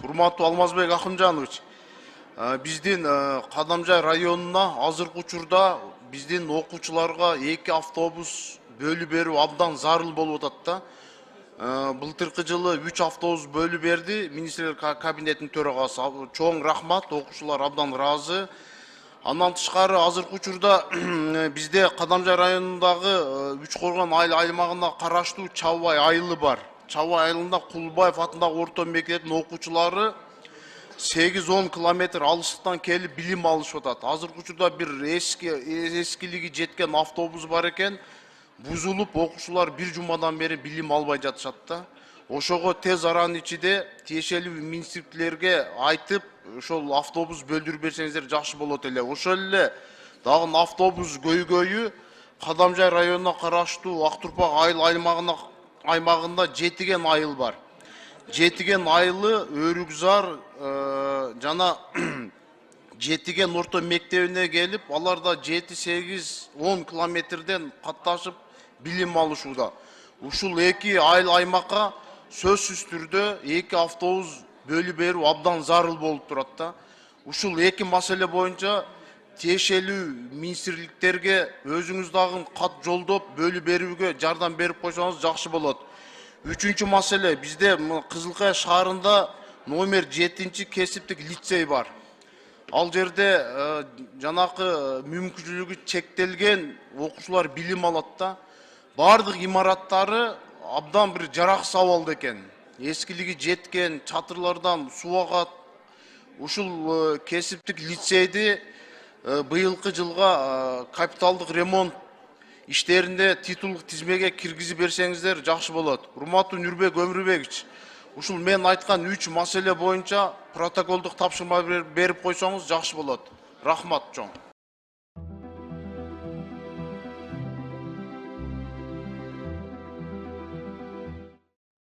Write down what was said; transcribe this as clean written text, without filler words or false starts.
Урматтуу Алмазбек Акымжанович, биздин Кадамжай районуна азыркы учурда биздин окуучуларга 2 автобус бөлүп берүү абдан зарыл болуп атат да. Былтыркы жылы 3 автобус бөлүп берди министрлер кабинетинин төрагасы. Чоң рахмат, окуучулар абдан ыраазы. Андан тышкары азыркы учурда бизде Кадамжай районундагы Үч Коргон айыл аймагына караштуу Чабай айылы бар. Чабай айылында Кулбаев атындагы орто мектептин окуучулары 8-10 километр алыстыктан келип билим алышып атат. Азыркы учурда бир эскилиги жеткен автобус бар экен. Бузулуп, окуучулар бир жумадан бери билим албай жатышат да. Ошого тез аранын ичинде тиешелүү министрликтерге айтып, ошол автобус бөлдүрүп берсеңиздер жакшы болот эле. Ошол эле дагы автобус көйгөйү Кадамжай районуна караштуу Актурпак айыл аймагында Жетиген айыл бар. Жетиген айылы Өрүкзар жана Жетиген орто мектебине келип, алар да 7-8-10 километрден катташып билим алышууда. Ушул эки айыл аймакка сөзсүз түрдө 2 автобус бөлүп берүү абдан зарыл болуп турат да. Ушул эки маселе боюнча тиешелүү министрликтерге өзүңүз дагы кат жолдоп бөлүп берүүгө жардам берип койсоңуз жакшы болот. Үчүнчү маселе, бизде Кызылкая шаарында номер 7 кесиптик лицей бар. Ал жерде жанакы мүмкүнчүлүгү чектелген окуучулар билим алат да. Бардык имараттары абдан бир жараксыз абалда экен. Эскилиги жеткен, чатырлардан суу агат. Ушул кесиптик лицейди быйылкы жылга капиталдык ремонт иштеринде титулдук тизмеге киргизип берсеңиздер жакшы болот. Урматтуу Нурбек Өмүрбекович, ушул мен айткан 3 маселе боюнча протоколдук тапшырма берип койсоңуз жакшы болот. Рахмат чоң.